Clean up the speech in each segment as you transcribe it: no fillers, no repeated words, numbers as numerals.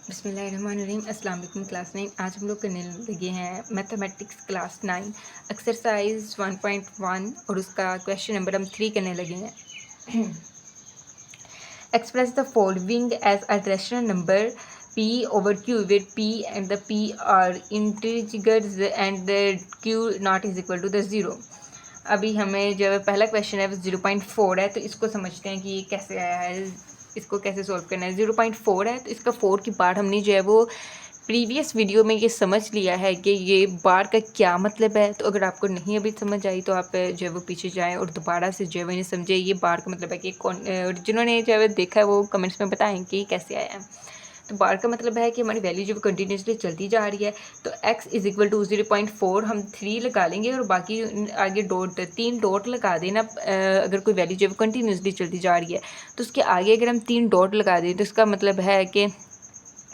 बिस्मिल्लाहिर्रहमानिर्रहीम। अस्सलाम वालेकुम क्लास 9। आज हम लोग करने लगे हैं मैथमेटिक्स क्लास 9 एक्सरसाइज 1.1 और उसका क्वेश्चन नंबर हम 3 करने लगे हैं। Express the following as a rational number p over q where p and the p are integers and the q not is equal to the 0। अभी हमें जो पहला क्वेश्चन है वो 0.4 है, तो इसको समझते हैं कि ये कैसे आया है, इसको कैसे सॉल्व करना है। 0.4 है तो इसका 4 की पार्ट हमने जो है वो प्रीवियस वीडियो में ये समझ लिया है कि ये बार का क्या मतलब है। तो अगर आपको नहीं अभी समझ आई तो आप जो है वो पीछे जाएं और दोबारा से जो है वो इन्हें समझे ये बार का मतलब है कि कौन, जिन्होंने जो है देखा है वो कमेंट्स में बताएं कि कैसे आया है। तो बार का मतलब है कि हमारी वैल्यू जो कंटिन्यूसली चलती जा रही है। तो x इज इक्वल टू 0.4 हम 3 लगा लेंगे और बाकी आगे डॉट 3 डॉट लगा देना। अगर कोई वैल्यू जो है कंटिन्यूसली चलती जा रही है तो उसके आगे अगर हम 3 डॉट लगा दें तो इसका मतलब है कि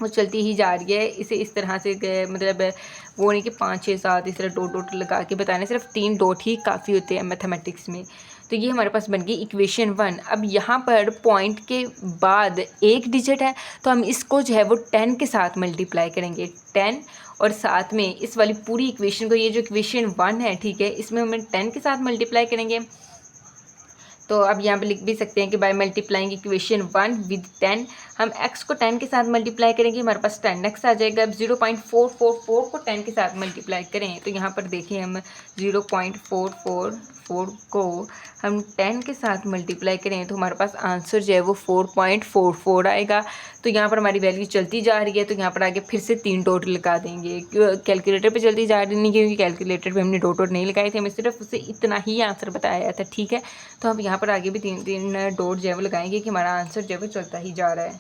वो चलती ही जा रही है। इसे इस तरह से मतलब वो नहीं कि 5 6 7 इस तरह डॉट डॉट लगा के बताने, सिर्फ 3 डॉट ही काफ़ी होते हैं मैथमेटिक्स में। तो ये हमारे पास बन गई इक्वेशन 1। अब यहाँ पर पॉइंट के बाद एक डिजिट है तो हम इसको जो है वो 10 के साथ मल्टीप्लाई करेंगे, 10 और साथ में इस वाली पूरी इक्वेशन को, ये जो इक्वेशन 1 है ठीक है, इसमें हम 10 के साथ मल्टीप्लाई करेंगे। तो अब यहाँ पे लिख भी सकते हैं कि बाय मल्टीप्लाइंग इक्वेशन 1 विद 10 हम x को 10 के साथ मल्टीप्लाई करेंगे, हमारे पास 10x आ जाएगा। अब 0.444 को 10 के साथ मल्टीप्लाई करें तो यहाँ पर देखें हम 0.444 को हम 10 के साथ मल्टीप्लाई करें तो हमारे पास आंसर जो है वो 4.44 आएगा। तो यहाँ पर हमारी वैल्यू चलती जा रही है तो यहाँ पर आगे फिर से 3 डॉट लगा देंगे। कैलकुलेटर पे चलती जा रही नहीं, क्योंकि कैलकुलेटर पे हमने डॉट नहीं लगाए थे, हमें सिर्फ उसे इतना ही आंसर बताया था ठीक है। तो हम यहाँ पर आगे भी 3 डॉट जो है वो लगाएंगे कि हमारा आंसर जो है वो चलता ही जा रहा है।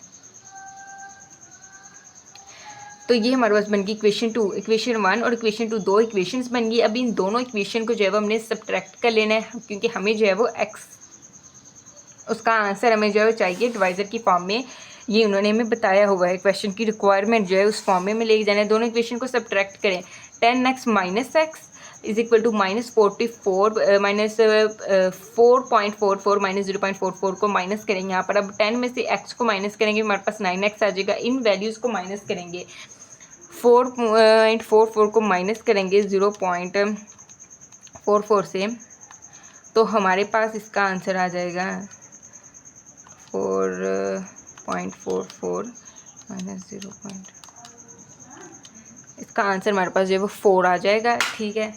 तो ये हमारे पास बन गई इक्वेशन 2, इक्वेशन 1 और इक्वेशन 2 दो इक्वेशंस बन गई। अब इन दोनों इक्वेशन को जो है वो हमने सब्ट्रैक्ट कर लेना है, क्योंकि हमें जो है वो x उसका आंसर हमें जो है चाहिए डिवाइजर की फॉर्म में। ये उन्होंने हमें बताया हुआ है, क्वेश्चन की रिक्वायरमेंट जो है उस फॉर्म में लेके जाना है। दोनों इक्वेशन को सब्ट्रैक्ट करें। 10x minus x is equal to -44 minus 4.44 minus 0.44 को माइनस करेंगे यहाँ पर। अब 10 में से x को माइनस करेंगे, हमारे पास 9x आ जाएगा। इन वैल्यूज़ को माइनस करेंगे, 4.44 को माइनस करेंगे 0.44 से, तो हमारे पास इसका आंसर आ जाएगा 4.44 माइनस 0. इसका आंसर हमारे पास जो है वो 4 आ जाएगा ठीक है।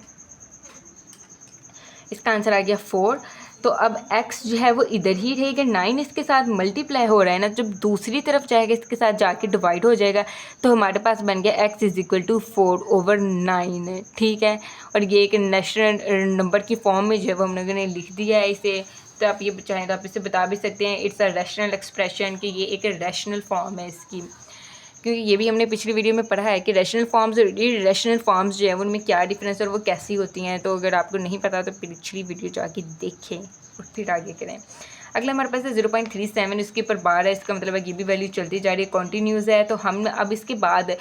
इसका आंसर आ गया 4। तो अब x जो है वो इधर ही रहेगा, 9 इसके साथ मल्टीप्लाई हो रहा है ना, जब दूसरी तरफ जाएगा इसके साथ जाके डिवाइड हो जाएगा तो हमारे पास बन गया x इज इक्वल टू 4/9 ठीक है। और ये एक नेशनल नंबर की फॉर्म में जो है वो हम लोगों ने लिख दिया है इसे। तो आप ये चाहें तो आप इसे बता भी सकते हैं इट्स अ रैशनल एक्सप्रेशन, कि ये एक रैशनल फॉर्म है इसकी, क्योंकि ये भी हमने पिछली वीडियो में पढ़ा है कि रैशनल फॉर्म्स और इरेशनल फॉर्म्स जो है उनमें क्या डिफरेंस है और वो कैसी होती हैं। तो अगर आपको नहीं पता तो पिछली वीडियो जाके देखें और फिर आगे करें। अगला हमारे पास है 0.37, इसके ऊपर बार है, इसका मतलब है ये भी वैल्यू चलती जा रही है, कॉन्टीन्यूस है। तो हम अब इसके बाद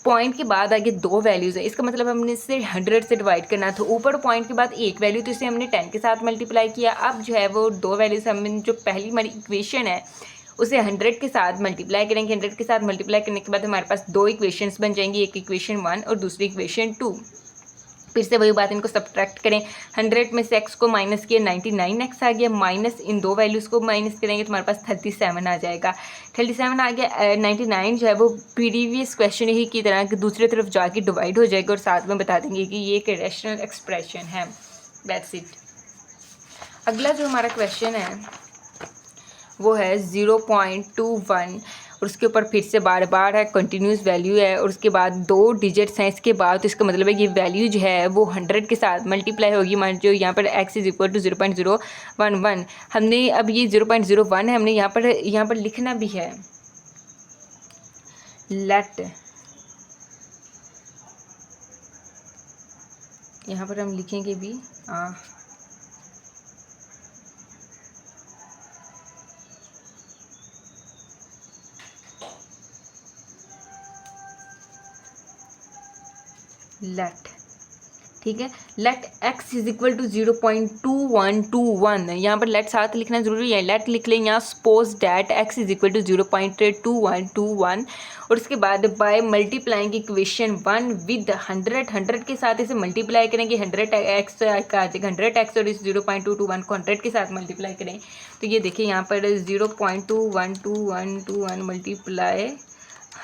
पॉइंट के बाद आगे 2 वैल्यूज़ है, इसका मतलब हमने इसे 100 से डिवाइड करना था। ऊपर पॉइंट के बाद एक वैल्यू, तो इसे हमने 10 के साथ मल्टीप्लाई किया। अब जो है वो 2 वैल्यूज़ हम जो पहली हमारी इक्वेशन है उसे 100 के साथ मल्टीप्लाई करेंगे। 100 के साथ मल्टीप्लाई करने के बाद हमारे पास 2 इक्वेशंस बन जाएंगी, एक इक्वेशन 1 और दूसरी इक्वेशन 2। फिर से वही बात, इनको सब्ट्रैक्ट करें। 100 में से x को माइनस किया, 99x आ गया, माइनस इन 2 वैल्यूज़ को माइनस करेंगे तो हमारे पास 37 आ जाएगा। 37 आ गया। 99 जो है वो प्रीवियस क्वेश्चन ही की तरह दूसरी तरफ जाके डिवाइड हो जाएगा और साथ में बता देंगे कि ये एक रैशनल एक्सप्रेशन है। That's it. अगला जो हमारा क्वेश्चन है वो है 0.21 और उसके ऊपर फिर से बार बार है, कंटिन्यूस वैल्यू है और उसके बाद 2 डिजिट्स हैं इसके बाद। तो इसका मतलब है ये वैल्यू जो है वो 100 के साथ मल्टीप्लाई होगी। मान जो यहाँ पर x इज इक्वल टू 0.011, हमने अब ये 0.01 है, हमने यहाँ पर लिखना भी है। लेट, यहाँ पर हम लिखेंगे भी लेट ठीक है। Let x is equal to 0.2121, यहाँ पर लेट साथ लिखना जरूरी है, लेट लिख लें यहाँ, suppose that x is equal to 0.2121, और उसके बाद बाय मल्टीप्लाइंग इक्वेशन 1 विद 100 के साथ इसे मल्टीप्लाई करेंगे, 100x का आ जाएगा 100x, और इस 0.221 को 100 के साथ मल्टीप्लाई करें तो ये देखिए यहाँ पर 0.212121 मल्टीप्लाई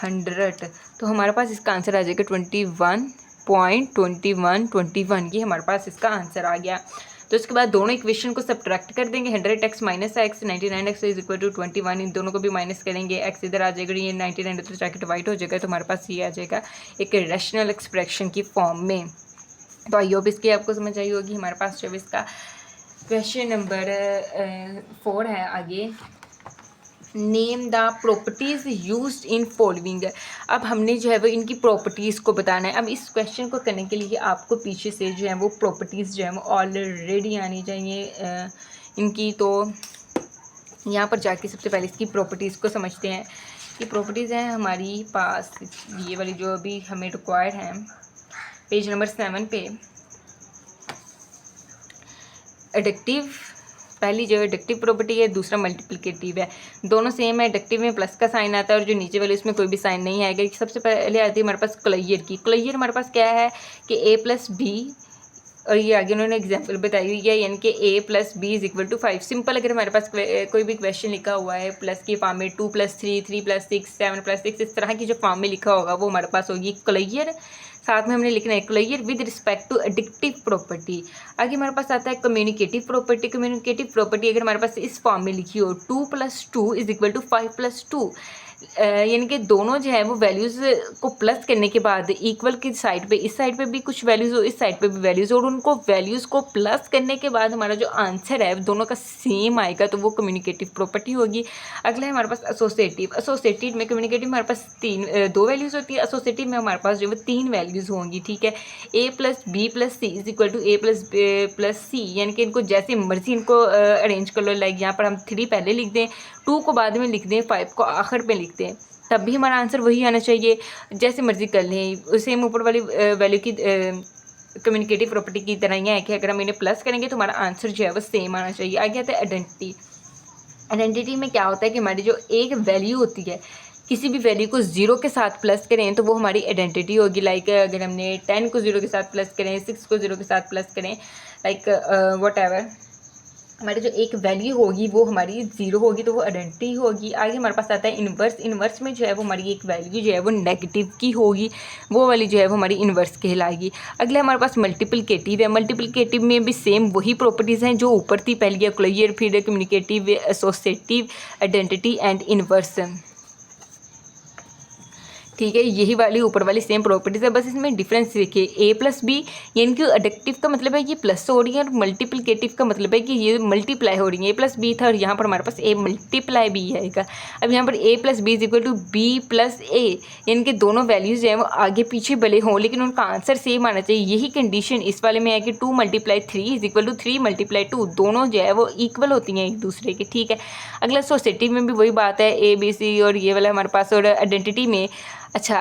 100, तो हमारे पास इसका आंसर आ जाएगा 21.2121, ये हमारे पास इसका आंसर आ गया। तो इसके बाद दोनों इक्वेशन को सब्ट्रैक्ट कर देंगे, 100x minus x 99x is equal to 21, इन दोनों को भी माइनस करेंगे, x इधर आ जाएगा, ये 99 तो जाके डिवाइड हो जाएगा, तो हमारे पास ये आ जाएगा एक रैशनल एक्सप्रेशन की फॉर्म में। तो आई होप इसकी आपको समझ आई होगी। हमारे पास जब इसका क्वेश्चन नंबर 4 है आगे, name the properties used in following. अब हमने जो है वो इनकी प्रॉपर्टीज़ को बताना है। अब इस क्वेश्चन को करने के लिए आपको पीछे से जो है वो प्रॉपर्टीज़ जो है वो ऑलरेडी आनी चाहिए इनकी। तो यहाँ पर जाके सबसे पहले इसकी प्रॉपर्टीज़ को समझते हैं। ये प्रॉपर्टीज़ हैं हमारी पास, ये वाली जो अभी हमें रिक्वायर्ड हैं, पेज नंबर 7 पे। एडिक्टिव, पहली जो एडिक्टिव प्रॉपर्टी है, दूसरा मल्टीप्लिकेटिव है, दोनों सेम है। एडिक्टिव में प्लस का साइन आता है और जो नीचे वाले उसमें कोई भी साइन नहीं आएगा। सबसे पहले आती है हमारे पास क्लियर की। क्लियर हमारे पास क्या है कि a प्लस बी, और ये आगे उन्होंने एग्जांपल बताई हुई है, यानी कि a plus b is equal to 5। Simple अगर हमारे पास कोई भी क्वेश्चन लिखा हुआ है प्लस की फॉर्म में, 2 प्लस 3, 3 प्लस 6, 7 प्लस 6, इस तरह की जो फॉर्म में लिखा होगा वो हमारे पास होगी क्लियर। साथ में हमने लिखना है क्लियर विद रिस्पेक्ट टू एडिक्टिव प्रॉपर्टी। आगे हमारे पास आता है कम्युनिकेटिव प्रॉपर्टी। कम्युनिकेटिव प्रॉपर्टी अगर हमारे पास इस फॉर्म में लिखी हो, 2 plus 2 is equal to 5 plus 2, यानी कि दोनों जो है वो वैल्यूज़ को प्लस करने के बाद इक्वल की साइड पे, इस साइड पे भी कुछ वैल्यूज़ हो, इस साइड पे भी वैल्यूज़, और उनको वैल्यूज़ को प्लस करने के बाद हमारा जो आंसर है दोनों का सेम आएगा, तो वो कम्युनिकेटिव प्रॉपर्टी होगी। अगला है हमारे पास एसोसिएटिव। एसोसिएटिव में, कम्युनिकेटिव में हमारे पास 2 वैल्यूज़ होती है, एसोसिएटिव में हमारे पास जो है 3 वैल्यूज़ होंगी, ठीक है। a plus B plus C is equal to a plus C, यानी कि इनको जैसे मर्जी इनको अरेंज कर लो। लाइक यहाँ पर हम 3 पहले लिख दें, 2 को बाद में लिख दें, 5 को आखिर पे लिख दें, तब भी हमारा आंसर वही आना चाहिए। जैसे मर्जी कर लें, सेम ऊपर वाली वैल्यू की कम्युनिकेटिव प्रॉपर्टी की तरह ही है कि अगर हम इन्हें प्लस करेंगे तो हमारा आंसर जो है वो सेम आना चाहिए। आगे आता है आइडेंटिटी। आइडेंटिटी में क्या होता है कि हमारी जो एक वैल्यू होती है, किसी भी वैल्यू को 0 के साथ प्लस करें तो वो हमारी आइडेंटिटी होगी। लाइक अगर हमने 10 को 0 के साथ प्लस करें, 6 को 0 के साथ प्लस करें, लाइक वट एवर, हमारी जो एक वैल्यू होगी वो हमारी 0 होगी, तो वो आइडेंटिटी होगी। आगे हमारे पास आता है इन्वर्स। इन्वर्स में जो है वो हमारी एक वैल्यू जो है वो नेगेटिव की होगी, वो वाली जो है वो हमारी इन्वर्स कहलाएगी। अगला हमारे पास मल्टीप्लिकेटिव है। मल्टीप्लिकेटिव में भी सेम वही प्रॉपर्टीज़ हैं जो ऊपर थी, पहले क्लियर, फिर communicative, associative, identity and inverse, ठीक है। यही वाली ऊपर वाली सेम प्रॉपर्टीज़ है, बस इसमें डिफरेंस देखिए। a प्लस बी, यानी कि एडिक्टिव का मतलब है ये प्लस हो रही है, और मल्टीप्लिकेटिव का मतलब है कि ये मल्टीप्लाई हो रही है। a प्लस बी था और यहाँ पर हमारे पास a मल्टीप्लाई b आएगा। अब यहाँ पर a plus b is equal to b plus a, यानी कि दोनों वैल्यूज़ जो है वो आगे पीछे भले हों लेकिन उनका आंसर सेम आना चाहिए। यही कंडीशन इस वाले में है कि 2 multiply 3 is equal to 3 multiply 2, दोनों जो है वो इक्वल होती हैं एक दूसरे के, ठीक है। अगला सोसाइटी में भी वही बात है, a b c और ये वाला हमारे पास। और आइडेंटिटी में, अच्छा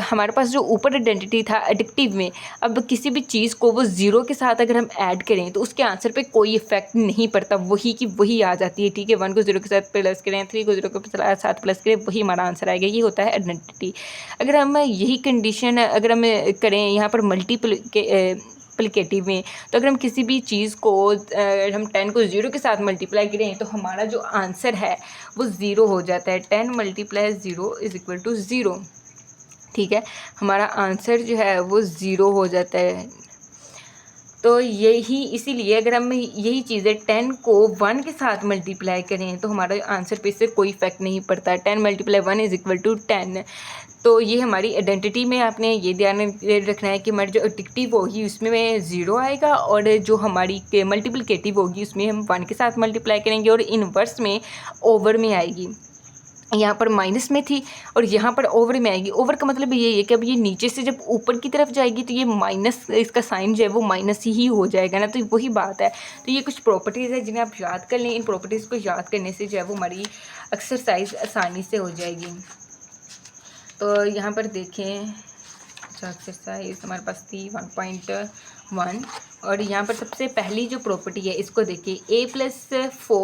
हमारे पास जो ऊपर आइडेंटिटी था एडिक्टिव में, अब किसी भी चीज़ को वो 0 के साथ अगर हम ऐड करें तो उसके आंसर पे कोई इफेक्ट नहीं पड़ता, वही की वही आ जाती है, ठीक है। 1 को 0 के साथ प्लस करें, 3 को 0 के साथ प्लस करें, वही हमारा आंसर आएगा। ये होता है आइडेंटिटी। अगर हम यही कंडीशन अगर हम करें यहाँ पर मल्टीप्लिकेटिव में, तो अगर हम किसी भी चीज़ को हम 10 को 0 के साथ मल्टीप्लाई करें तो हमारा जो आंसर है वो 0 हो जाता है। 10 मल्टीप्लाई 0 इज इक्वल टू 0, ठीक है। हमारा आंसर जो है वो 0 हो जाता है। तो यही इसीलिए अगर हम यही चीज़ें 10 को 1 के साथ मल्टीप्लाई करें तो हमारा आंसर पे से कोई इफेक्ट नहीं पड़ता। 10 मल्टीप्लाई 1 इज इक्वल टू 10। तो ये हमारी आइडेंटिटी में आपने ये ध्यान रखना है कि हमारी जो एडिक्टिव होगी उसमें 0 आएगा, और जो हमारी मल्टीप्लिकेटिव होगी उसमें हम 1 के साथ मल्टीप्लाई करेंगे, और इनवर्स में ओवर में आएगी। यहाँ पर माइनस में थी और यहाँ पर ओवर में आएगी। ओवर का मतलब ये है कि अब ये नीचे से जब ऊपर की तरफ जाएगी तो ये माइनस, इसका साइन जो है वो माइनस ही हो जाएगा ना, तो वही बात है। तो ये कुछ प्रॉपर्टीज़ है जिन्हें आप याद कर लें। इन प्रॉपर्टीज़ को याद करने से जो है वो हमारी एक्सरसाइज आसानी से हो जाएगी। तो यहाँ पर देखें, अच्छा एक्सरसाइज हमारे पास थी 1.1 1। और यहाँ पर सबसे पहली जो प्रॉपर्टी है इसको देखिए, a+4+b=a+b4b।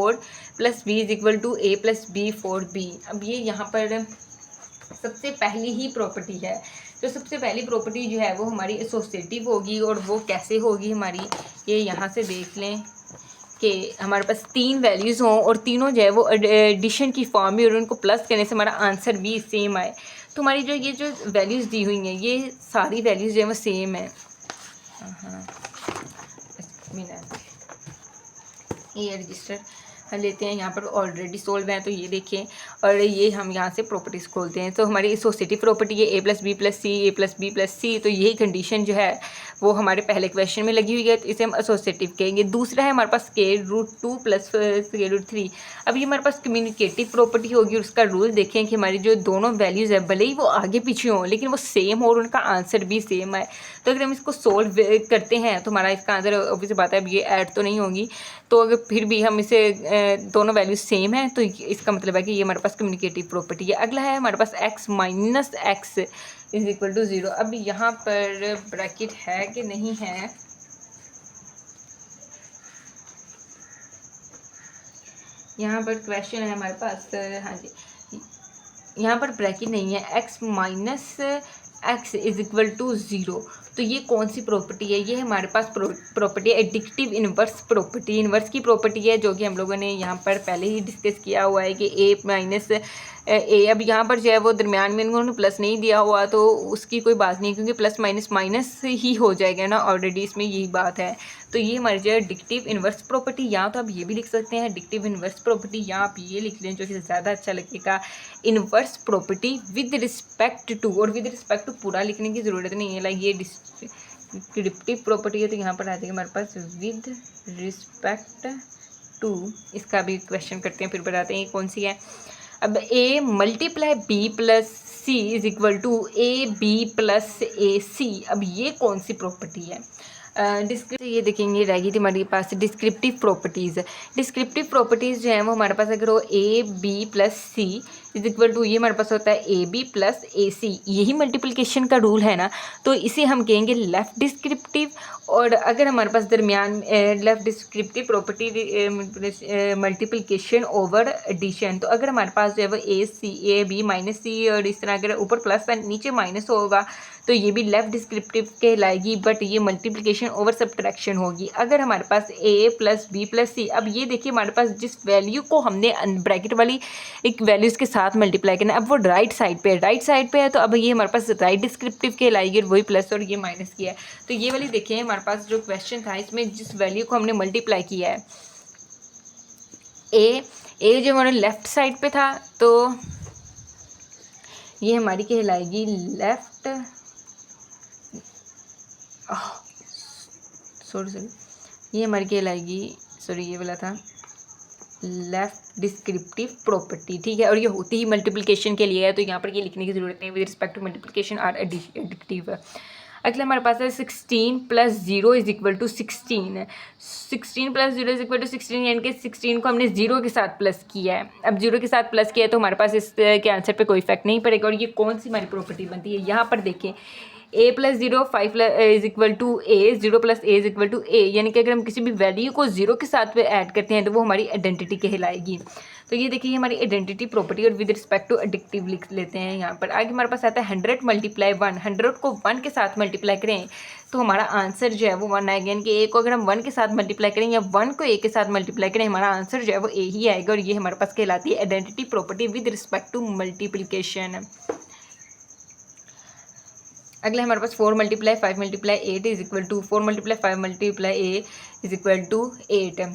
अब ये यहाँ पर सबसे पहली ही प्रॉपर्टी है। तो सबसे पहली प्रॉपर्टी जो है वो हमारी एसोसिएटिव होगी, और वो कैसे होगी हमारी, ये यहाँ से देख लें कि हमारे पास 3 वैल्यूज़ हों और तीनों जो है वो एडिशन की फॉर्म में, और उनको प्लस करने से हमारा आंसर भी सेम आए। तो हमारी ये जो वैल्यूज़ दी हुई हैं ये सारी वैल्यूज़ जो है वो सेम है। हाँ, ये रजिस्टर हम लेते हैं, यहाँ पर ऑलरेडी सोल्व है तो ये देखें, और ये हम यहाँ से प्रॉपर्टीज़ खोलते हैं। तो हमारी एसोसिएटिव प्रॉपर्टी है a+b+c a+b+c। तो यही कंडीशन जो है वो हमारे पहले क्वेश्चन में लगी हुई है, तो इसे हम एसोसिएटिव कहेंगे। दूसरा है हमारे पास √2 + √3। अब ये हमारे पास कम्युनिकेटिव प्रॉपर्टी होगी, और उसका रूल देखें कि हमारी जो दोनों वैल्यूज़ है भले ही वो आगे पीछे हों लेकिन वो सेम हो और उनका आंसर भी सेम है। तो अगर हम इसको सोल्व करते हैं तो हमारा इसका आंसर ऑब्वियस बात है, अब ये ऐड तो नहीं होगी। तो अगर फिर भी हम इसे दोनों वैल्यूज सेम है तो इसका मतलब है कि ये हमारे पास कम्युनिकेटिव प्रॉपर्टी है। अगला है हमारे पास x - x = 0। अब यहाँ पर ब्रैकेट है कि नहीं है, यहाँ पर क्वेश्चन है हमारे पास, हाँ जी, यहाँ पर ब्रैकेट नहीं है। x - x = 0। तो ये कौन सी प्रॉपर्टी है, ये हमारे पास प्रॉपर्टी है एडिक्टिव इन्वर्स प्रॉपर्टी। इन्वर्स की प्रॉपर्टी है जो कि हम लोगों ने यहाँ पर पहले ही डिस्कस किया हुआ है कि a - a। अब यहाँ पर जो है वो दरमियान में उन्होंने प्लस नहीं दिया हुआ तो उसकी कोई बात नहीं, क्योंकि प्लस माइनस माइनस ही हो जाएगा ना, ऑलरेडी इसमें यही बात है। तो ये हमारी जो है एडिक्टिव इन्वर्स प्रॉपर्टी, या तो आप ये भी लिख सकते हैं एडिक्टिव इन्वर्स प्रॉपर्टी, या आप ये लिख लें जो कि ज़्यादा अच्छा लगेगा, inverse property with respect to. और विद रिस्पेक्ट टू पूरा लिखने की ज़रूरत नहीं है, लाइक ये डिस्क्रिप्टिव प्रॉपर्टी है तो यहाँ पर आ जाएगा हमारे पास विद रिस्पेक्ट टू। इसका भी क्वेश्चन करते हैं फिर बताते हैं ये कौन सी है। अब a × b+c = ab+ac। अब ये कौन सी प्रॉपर्टी है, ये देखेंगे रहेगी थी हमारे पास डिस्क्रिप्टिव प्रॉपर्टीज़। डिस्क्रिप्टिव प्रॉपर्टीज़ जो है वो हमारे पास अगर वो ab+c = ये हमारे पास होता है ab+ac। यही मल्टीप्लिकेशन का रूल है ना, तो इसे हम कहेंगे लेफ़्ट डिस्क्रिप्टिव। और अगर हमारे पास दरमियान left descriptive property multiplication over addition, तो अगर हमारे पास जो है वो ab - c और इस तरह अगर ऊपर प्लस है नीचे माइनस होगा तो ये भी लेफ़्ट डिस्क्रिप्टिव कहलाएगी, बट ये मल्टीप्लिकेशन ओवर सब्ट्रैक्शन होगी। अगर हमारे पास a + b+c, अब ये देखिए हमारे पास जिस वैल्यू को हमने ब्रैकेट वाली एक वैल्यूज़ के साथ मल्टीप्लाई करना है, अब वो राइट साइड पे है, तो अब ये हमारे पास राइट डिस्क्रिप्टिव कहलाएगी, वही प्लस और ये माइनस किया है। तो ये वाली देखिए हमारे पास जो क्वेश्चन था इसमें जिस वैल्यू को हमने मल्टीप्लाई किया है, ए जो हमारे लेफ़्ट साइड पे था तो ये हमारी कहलाएगी लेफ़्ट, सॉरी ये हमारी कहलाएगी, ये वाला था लेफ़्ट डिस्क्रिप्टिव प्रॉपर्टी, ठीक है। और ये होती ही मल्टीप्लिकेशन के लिए है, तो यहाँ पर ये लिखने की ज़रूरत नहीं, with respect to multiplication or एडिक्टिव। अगला हमारे पास है 16 + 0 = 16। 16 + 0 = 16, यानी कि 16 को हमने 0 के साथ प्लस किया है। अब 0 के साथ प्लस किया है तो हमारे पास इसके आंसर पे कोई इफेक्ट नहीं पड़ेगा। और ये कौन सी हमारी प्रॉपर्टी बनती है, यहाँ पर देखें a + 0 5 = a 0 + a = a, यानी कि अगर हम किसी भी वैल्यू को 0 के साथ ऐड करते हैं तो वो हमारी आइडेंटिटी कहलाएगी। तो ये देखिए हमारी आइडेंटिटी प्रॉपर्टी, और विद रिस्पेक्ट टू एडिक्टिव लिख लेते हैं यहाँ पर। आगे हमारे पास आता है 100 × 1। 100 को 1 के साथ मल्टीप्लाई करें तो हमारा आंसर जो है वो 1 आएगा, यानी कि a को अगर हम 1 के साथ मल्टीप्लाई करें या 1 को a के साथ मल्टीप्लाई करें हमारा आंसर जो है वो a ही आएगा। और ये हमारे पास कहलाती है identity property with respect to multiplication. अगला हमारे पास 4 × 5 × 8 = 4 × 5 × a = 8।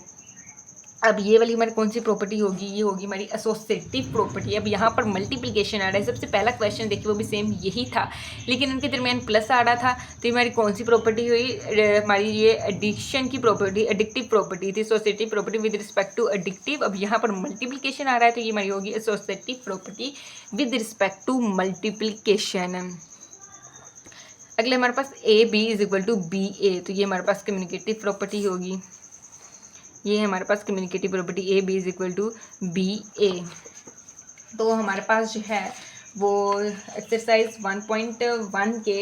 अब ये वाली हमारी कौन सी प्रॉपर्टी होगी, ये होगी हमारी एसोसिएटिव प्रॉपर्टी। अब यहाँ पर मल्टीप्लिकेशन आ रहा है, सबसे पहला क्वेश्चन देखिए वो भी सेम यही था, लेकिन उनके दरमियान प्लस आ रहा था। तो ये हमारी कौन सी प्रॉपर्टी हुई, हमारी ये एडिक्शन की प्रॉपर्टी, एडिक्टिव प्रॉपर्टी थी, associative property with respect to एडिक्टिव। अब यहाँ पर मल्टीप्लिकेशन आ रहा है तो ये हमारी होगी associative property with respect to multiplication. अगले हमारे पास ab = ba, तो ये हमारे पास कम्युनिकेटिव प्रॉपर्टी होगी। ये है हमारे पास कम्युनिकेटिव प्रॉपर्टी ab = ba। तो हमारे पास जो है वो एक्सरसाइज 1.1 के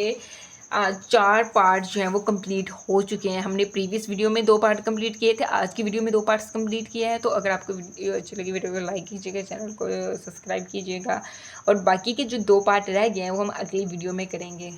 4 पार्ट जो हैं वो कंप्लीट हो चुके हैं। हमने प्रीवियस वीडियो में 2 पार्ट कंप्लीट किए थे, आज की वीडियो में 2 पार्ट्स कंप्लीट किए हैं। तो अगर आपको वीडियो अच्छी लगी, वीडियो को लाइक कीजिएगा, चैनल को सब्सक्राइब कीजिएगा और बाकी के जो 2 पार्ट रह गए हैं वो हम अगली वीडियो में करेंगे।